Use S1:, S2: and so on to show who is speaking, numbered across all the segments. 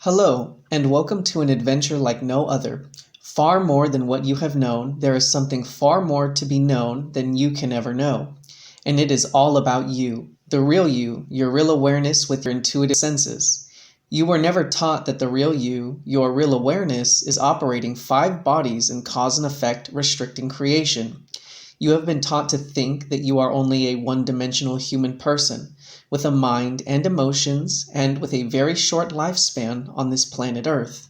S1: Hello, and welcome to an adventure like no other. Far more than what you have known, there is something far more to be known than you can ever know. And it is all about you, the real you, your real awareness with your intuitive senses. You were never taught that the real you, your real awareness, is operating 5 bodies in cause and effect, restricting creation. You have been taught to think that you are only a one-dimensional human person, with a mind and emotions, and with a very short lifespan on this planet Earth.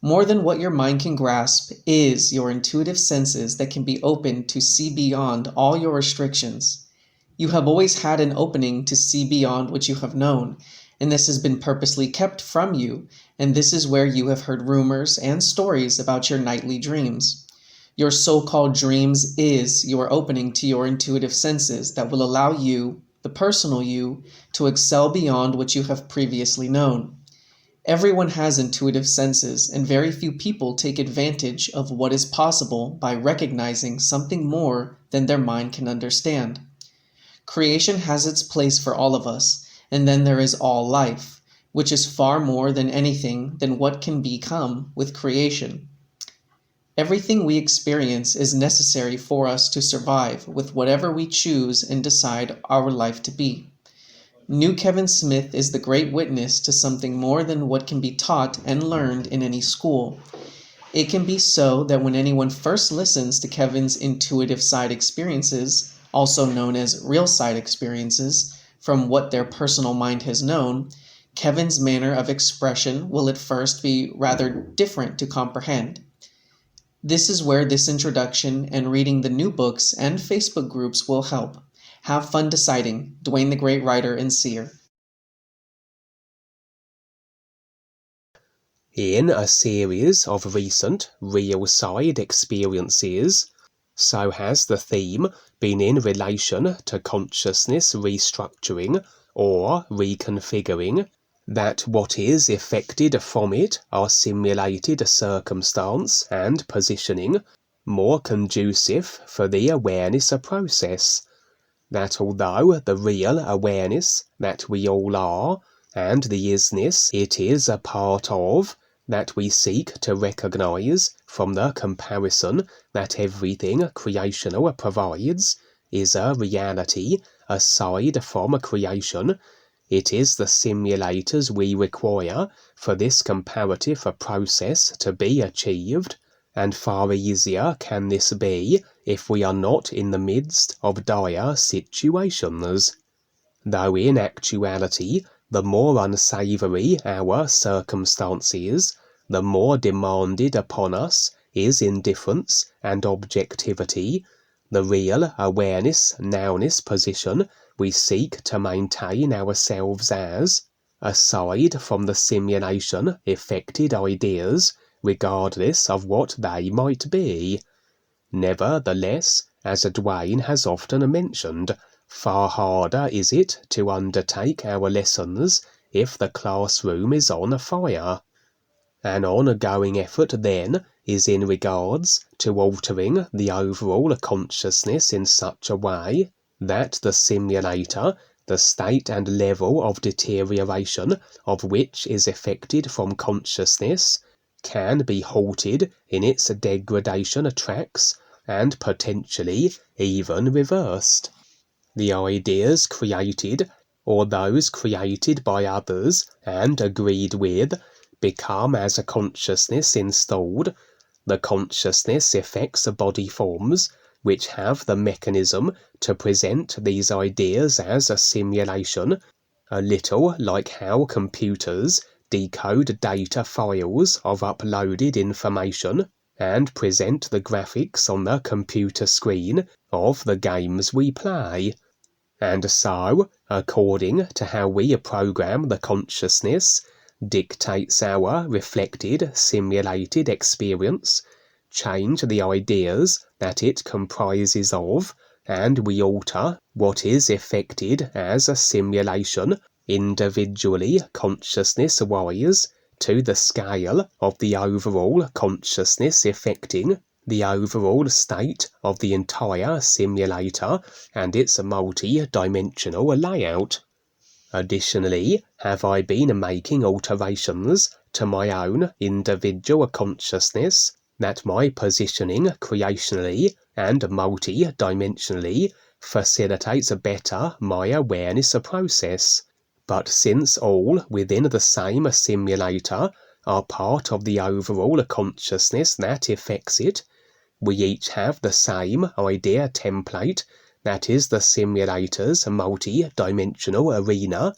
S1: More than what your mind can grasp is your intuitive senses that can be opened to see beyond all your restrictions. You have always had an opening to see beyond what you have known, and this has been purposely kept from you, and this is where you have heard rumors and stories about your nightly dreams. Your so-called dreams is your opening to your intuitive senses that will allow you, the personal you, to excel beyond what you have previously known. Everyone has intuitive senses, and very few people take advantage of what is possible by recognizing something more than their mind can understand. Creation has its place for all of us, and then there is all life, which is far more than anything than what can become with creation. Everything we experience is necessary for us to survive with whatever we choose and decide our life to be. New Kevin Smith is the great witness to something more than what can be taught and learned in any school. It can be so that when anyone first listens to Kevin's intuitive side experiences, also known as real side experiences, from what their personal mind has known, Kevin's manner of expression will at first be rather different to comprehend. This is where this introduction and reading the new books and Facebook groups will help. Have fun deciding. DUANE the Great Writer and Seer.
S2: In a series of recent real side experiences, so has the theme been in relation to consciousness restructuring or reconfiguring, that what is effected from it are simulated circumstance and positioning more conducive for the awareness process, that although the real awareness that we all are and the isness it is a part of, that we seek to recognize from the comparison that everything creational provides is a reality aside from creation, it is the simulators we require for this comparative process to be achieved, and far easier can this be if we are not in the midst of dire situations. Though in actuality, the more unsavoury our circumstances, the more demanded upon us is indifference and objectivity, the real awareness nowness position we seek to maintain ourselves as, aside from the simulation effected ideas, regardless of what they might be. Nevertheless, as DUANE has often mentioned, far harder is it to undertake our lessons if the classroom is on fire. An ongoing effort then is in regards to altering the overall consciousness in such a way that the simulator, the state and level of deterioration of which is effected from consciousness, can be halted in its degradation tracks and potentially even reversed. The ideas created, or those created by others and agreed with, become as a consciousness installed. The consciousness affects body forms which have the mechanism to present these ideas as a simulation, a little like how computers decode data files of uploaded information and present the graphics on the computer screen of the games we play. And so, according to how we program the consciousness, dictates our reflected, simulated experience, change the ideas that it comprises of, and we alter what is effected as a simulation, individually consciousness-wise, to the scale of the overall consciousness effecting the overall state of the entire simulator and its multi-dimensional layout. Additionally, have I been making alterations to my own individual consciousness that my positioning creationally and multi-dimensionally facilitates better my awareness process? But since all within the same simulator are part of the overall consciousness that affects it, we each have the same idea template that is the simulator's multi-dimensional arena,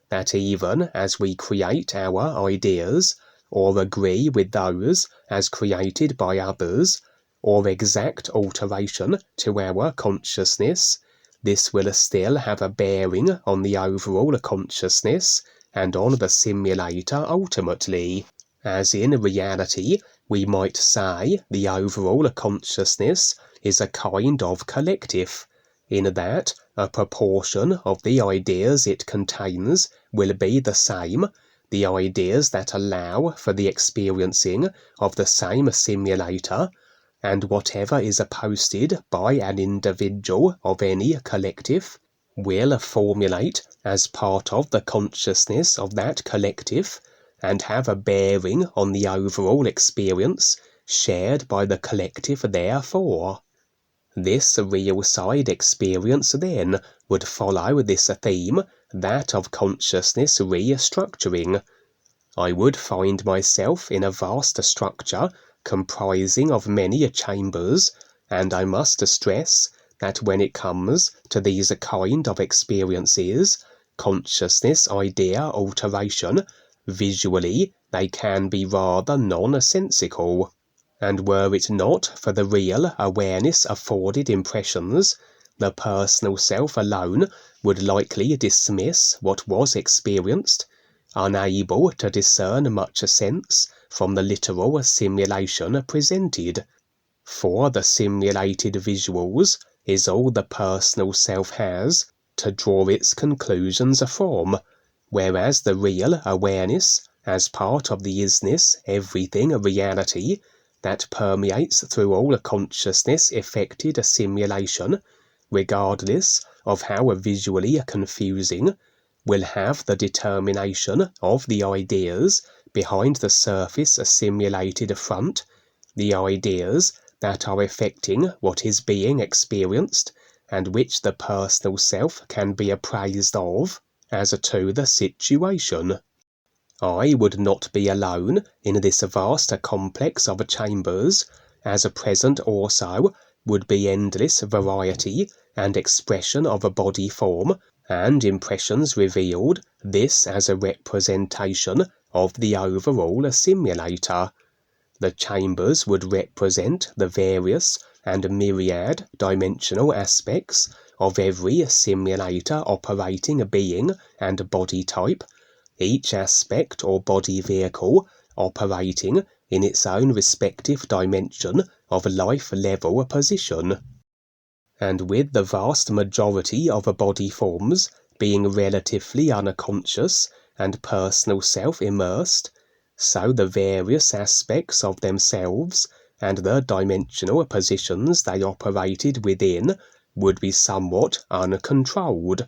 S2: that even as we create our ideas, or agree with those as created by others, or exact alteration to our consciousness, this will still have a bearing on the overall consciousness and on the simulator ultimately. As in reality, we might say the overall consciousness is a kind of collective, in that a proportion of the ideas it contains will be the same, the ideas that allow for the experiencing of the same simulator, and whatever is posted by an individual of any collective will formulate as part of the consciousness of that collective and have a bearing on the overall experience shared by the collective therefore. This real side experience then would follow this theme, that of consciousness restructuring. I would find myself in a vast structure comprising of many chambers, and I must stress that when it comes to these kind of experiences, consciousness idea alteration, visually they can be rather nonsensical, and were it not for the real awareness afforded impressions, the personal self alone would likely dismiss what was experienced, unable to discern much sense from the literal simulation presented. For the simulated visuals is all the personal self has to draw its conclusions from, whereas the real awareness, as part of the isness everything reality that permeates through all consciousness affected simulation, regardless of how visually confusing, will have the determination of the ideas behind the surface simulated front, the ideas that are affecting what is being experienced, and which the personal self can be appraised of as to the situation. I would not be alone in this vast complex of chambers, as present also would be endless variety and expression of a body form, and impressions revealed, this as a representation of the overall simulator. The chambers would represent the various and myriad dimensional aspects of every simulator operating being and body type, each aspect or body vehicle operating in its own respective dimension of life level position. And with the vast majority of body forms being relatively unconscious and personal self immersed, so the various aspects of themselves and the dimensional positions they operated within would be somewhat uncontrolled.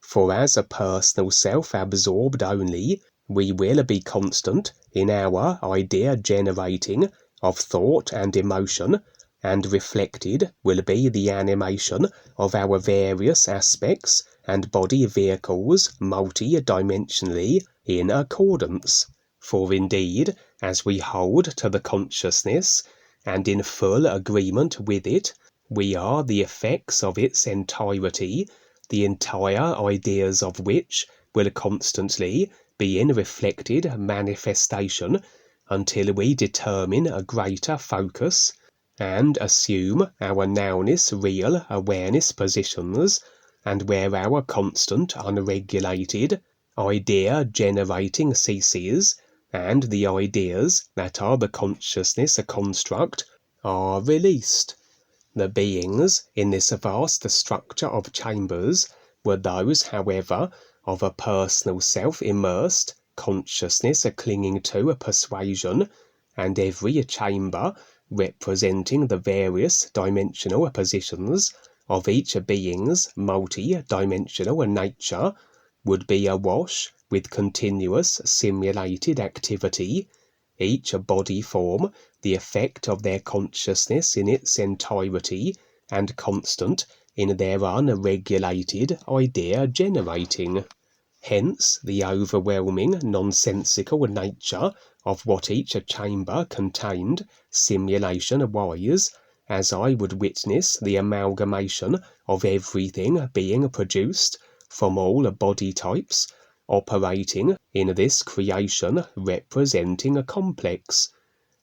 S2: For as a personal self absorbed only, we will be constant in our idea generating of thought and emotion, and reflected will be the animation of our various aspects and body vehicles multi-dimensionally in accordance. For indeed, as we hold to the consciousness, and in full agreement with it, we are the effects of its entirety, the entire ideas of which will constantly be in reflected manifestation until we determine a greater focus, and assume our nowness real awareness positions, and where our constant unregulated idea generating ceases, and the ideas that are the consciousness construct are released. The beings in this vast structure of chambers were those, however, of a personal self immersed consciousness clinging to a persuasion, and every chamber representing the various dimensional positions of each being's multi-dimensional nature, would be awash with continuous simulated activity, each body form the effect of their consciousness in its entirety and constant in their unregulated idea generating. Hence the overwhelming nonsensical nature of what each chamber contained simulation-wise, as I would witness the amalgamation of everything being produced from all body types operating in this creation representing a complex.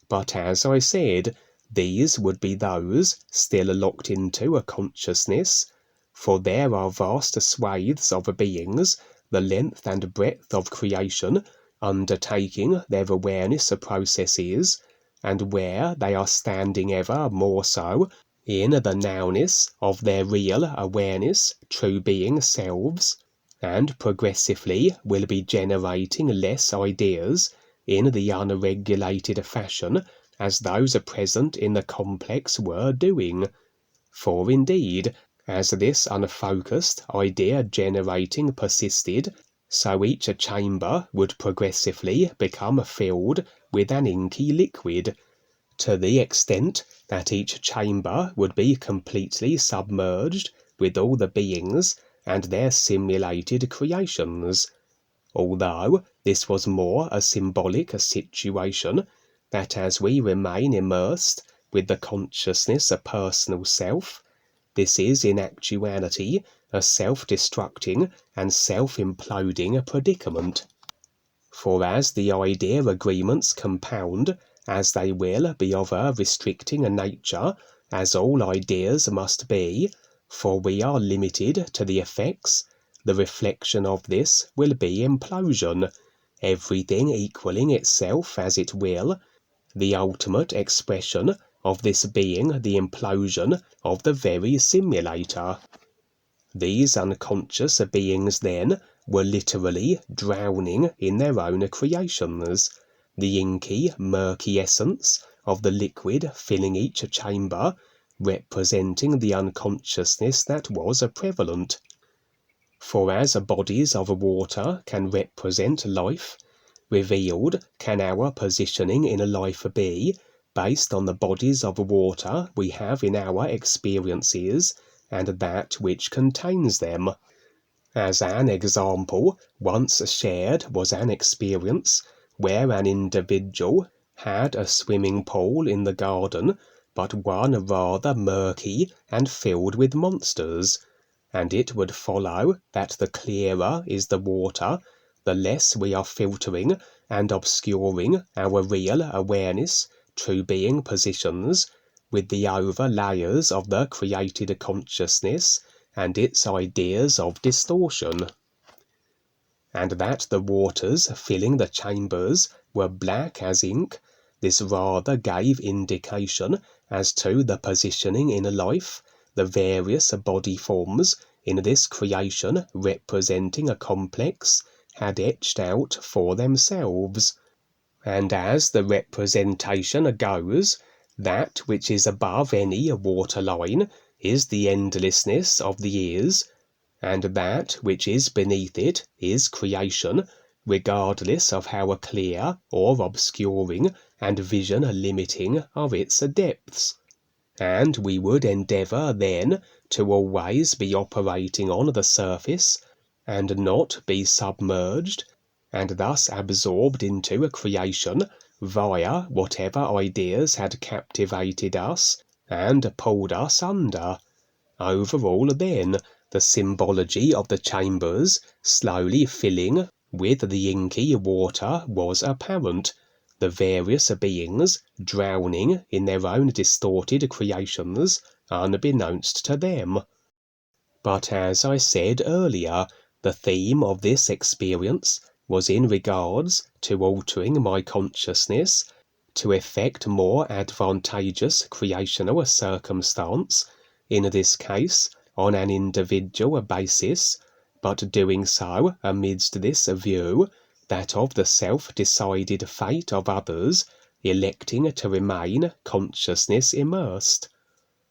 S2: But as I said, these would be those still locked into a consciousness, for there are vast swathes of beings, the length and breadth of creation, undertaking their awareness processes, and where they are standing ever more so in the nowness of their real awareness, true being selves, and progressively will be generating less ideas in the unregulated fashion as those present in the complex were doing. For indeed, as this unfocused idea generating persisted, so each chamber would progressively become filled with an inky liquid, to the extent that each chamber would be completely submerged with all the beings and their simulated creations. Although this was more a symbolic situation, that as we remain immersed with the consciousness of personal self, this is in actuality a self-destructing and self-imploding predicament. For as the idea agreements compound, as they will be of a restricting nature, as all ideas must be, for we are limited to the effects, the reflection of this will be implosion, everything equalling itself as it will, the ultimate expression of this being the implosion of the very simulator. These unconscious beings then were literally drowning in their own creations, the inky, murky essence of the liquid filling each chamber, representing the unconsciousness that was prevalent. For as bodies of water can represent life, revealed can our positioning in life be, based on the bodies of water we have in our experiences and that which contains them. As an example once shared was an experience where an individual had a swimming pool in the garden, but one rather murky and filled with monsters, and it would follow that the clearer is the water, the less we are filtering and obscuring our real awareness, true being positions, with the over layers of the created consciousness and its ideas of distortion. And that the waters filling the chambers were black as ink, this rather gave indication as to the positioning in life, the various body forms in this creation representing a complex had etched out for themselves. And as the representation goes, that which is above any waterline is the endlessness of the years, and that which is beneath it is creation, regardless of how clear or obscuring and vision limiting of its depths. And we would endeavour then to always be operating on the surface, and not be submerged, and thus absorbed into a creation via whatever ideas had captivated us and pulled us under. Overall then, the symbology of the chambers slowly filling with the inky water was apparent, the various beings drowning in their own distorted creations unbeknownst to them. But as I said earlier, the theme of this experience was in regards to altering my consciousness to effect more advantageous creational circumstance, in this case on an individual basis, but doing so amidst this view, that of the self-decided fate of others electing to remain consciousness immersed.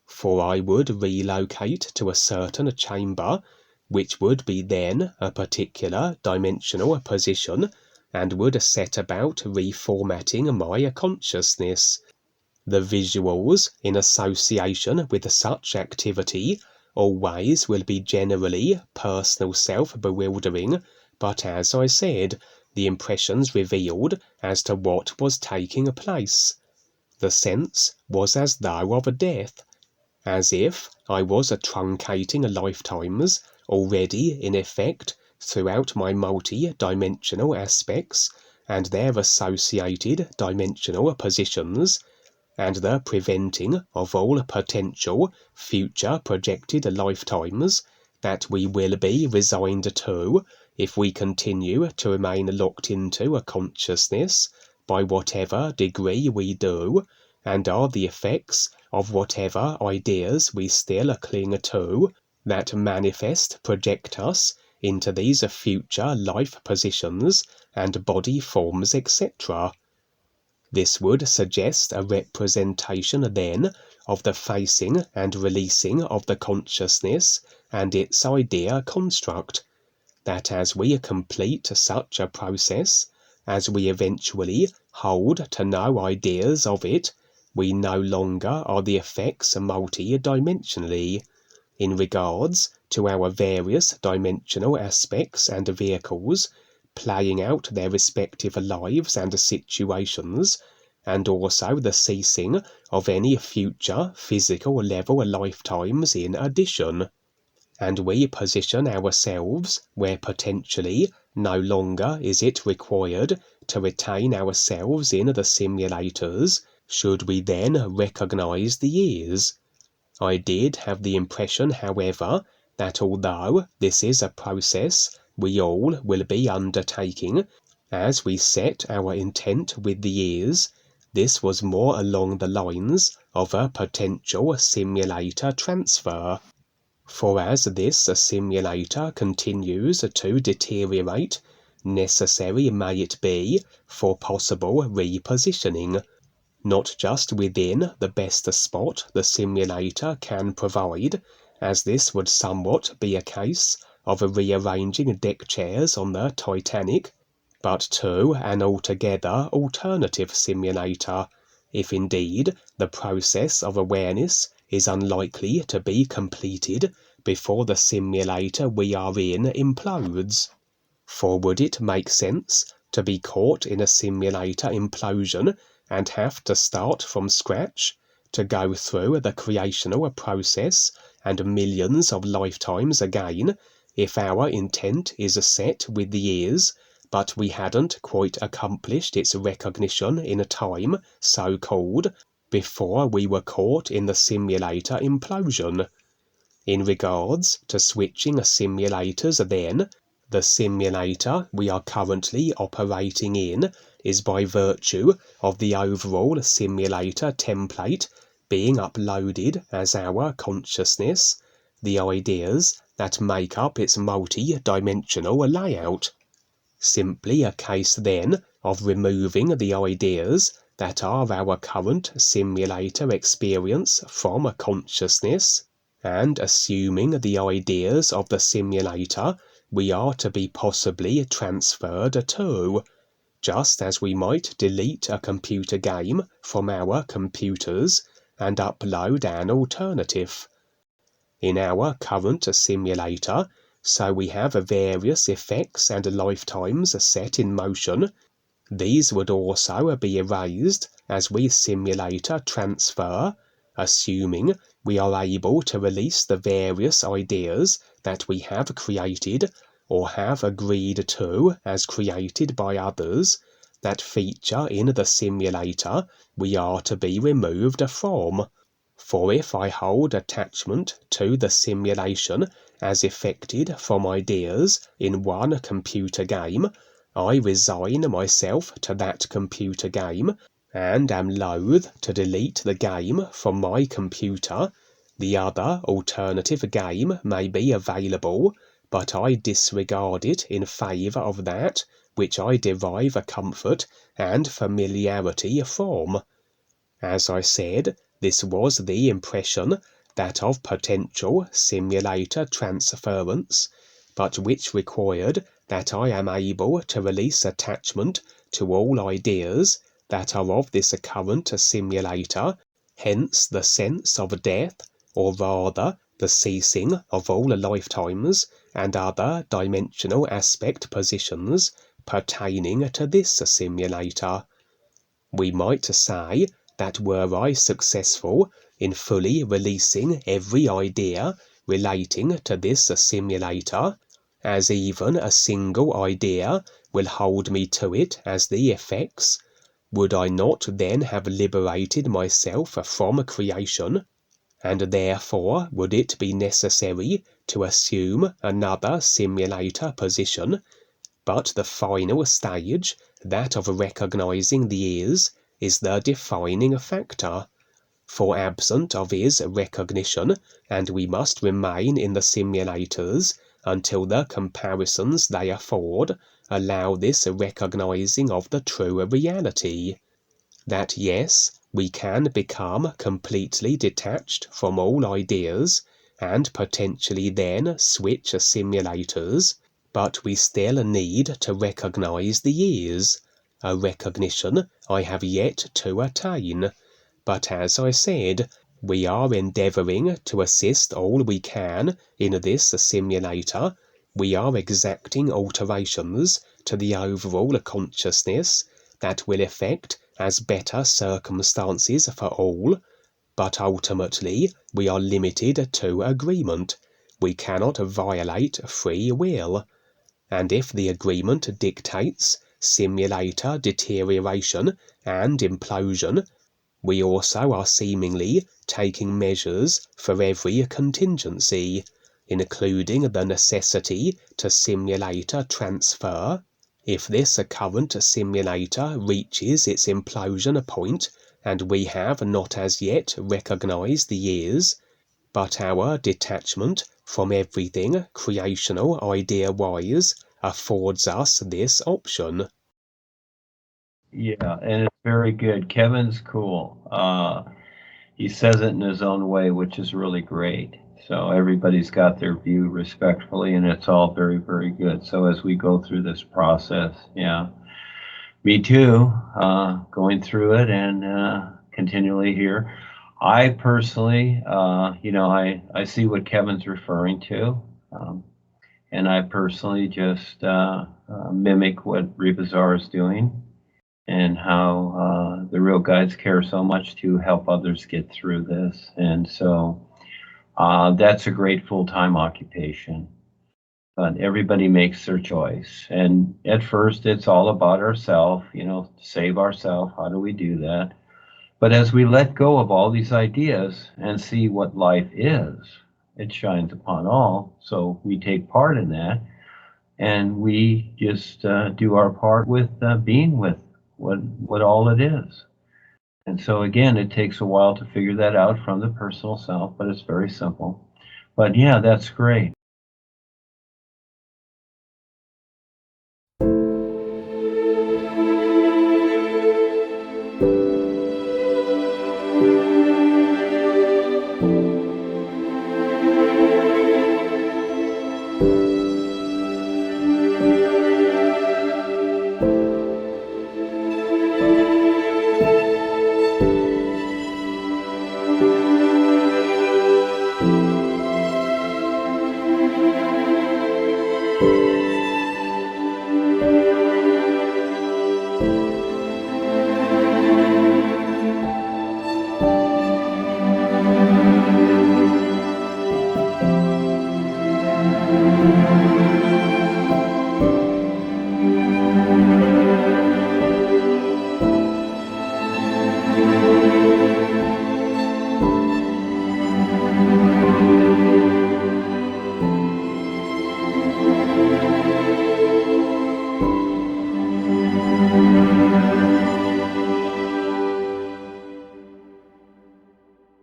S2: For I would relocate to a certain chamber, which would be then a particular dimensional position and would set about reformatting my consciousness. The visuals in association with such activity always will be generally personal self-bewildering, but as I said, the impressions revealed as to what was taking place. The sense was as though of a death, as if I was truncating lifetimes already in effect throughout my multi-dimensional aspects and their associated dimensional positions, and the preventing of all potential future projected lifetimes that we will be resigned to if we continue to remain locked into a consciousness by whatever degree we do, and are the effects of whatever ideas we still cling to that manifest project us into these future life positions and body forms, etc. This would suggest a representation then of the facing and releasing of the consciousness and its idea construct, that as we complete such a process, as we eventually hold to no ideas of it, we no longer are the effects multi-dimensionally, in regards to our various dimensional aspects and vehicles, playing out their respective lives and situations, and also the ceasing of any future physical level lifetimes in addition. And we position ourselves where potentially no longer is it required to retain ourselves in the simulators, should we then recognize the ears. I did have the impression, however, that although this is a process we all will be undertaking as we set our intent with the ears, this was more along the lines of a potential simulator transfer. For as this simulator continues to deteriorate, necessary may it be for possible repositioning, not just within the best spot the simulator can provide, as this would somewhat be a case of rearranging deck chairs on the Titanic, but to an altogether alternative simulator, if indeed the process of awareness is unlikely to be completed before the simulator we are in implodes. For would it make sense to be caught in a simulator implosion and have to start from scratch, to go through the creational process and millions of lifetimes again, if our intent is set with the ears, but we hadn't quite accomplished its recognition in a time, so-called, before we were caught in the simulator implosion? In regards to switching simulators then, the simulator we are currently operating in is by virtue of the overall simulator template being uploaded as our consciousness, the ideas that make up its multi-dimensional layout. Simply a case then of removing the ideas that are our current simulator experience from a consciousness, and assuming the ideas of the simulator we are to be possibly transferred to, just as we might delete a computer game from our computers and upload an alternative. In our current simulator, so we have various effects and lifetimes set in motion. These would also be erased as we simulate a transfer, assuming we are able to release the various ideas that we have created or have agreed to as created by others, that feature in the simulator we are to be removed from. For if I hold attachment to the simulation as effected from ideas in one computer game, I resign myself to that computer game, and am loath to delete the game from my computer. The other alternative game may be available, but I disregard it in favour of that which I derive a comfort and familiarity from. As I said, this was the impression that of potential simulator transference, but which required that I am able to release attachment to all ideas that are of this current simulator, hence the sense of death, or rather the ceasing of all lifetimes and other dimensional aspect positions pertaining to this simulator. We might say that were I successful in fully releasing every idea relating to this simulator, as even a single idea will hold me to it as the effects, would I not then have liberated myself from creation? And therefore would it be necessary to assume another simulator position, but the final stage, that of recognizing the is the defining factor. For absent of recognition, and we must remain in the simulators until the comparisons they afford allow this recognizing of the true reality. That yes, we can become completely detached from all ideas, and potentially then switch simulators, but we still need to recognize the a recognition I have yet to attain. But as I said, we are endeavoring to assist all we can in this simulator. We are exacting alterations to the overall consciousness that will effect as better circumstances for all, but ultimately we are limited to agreement. We cannot violate free will. And if the agreement dictates simulator deterioration and implosion, we also are seemingly taking measures for every contingency, including the necessity to simulator transfer. If this current simulator reaches its implosion point, and we have not as yet recognized the but our detachment from everything creational idea-wise affords us this option.
S3: Yeah, and it's very good. Kevin's cool. He says it in his own way, which is really great. So everybody's got their view respectfully, and it's all very, very good. So as we go through this process, yeah, me too, going through it and continually here. I personally, I see what Kevin's referring to, and I personally just mimic what Rebazar is doing, and how the real guides care so much to help others get through this. And so that's a great full-time occupation. But everybody makes their choice. And at first, it's all about ourselves, save ourselves. How do we do that? But as we let go of all these ideas and see what life is, it shines upon all. So we take part in that, and we just do our part with being with what all it is. And so again, it takes a while to figure that out from the personal self, but it's very simple. But yeah, that's great.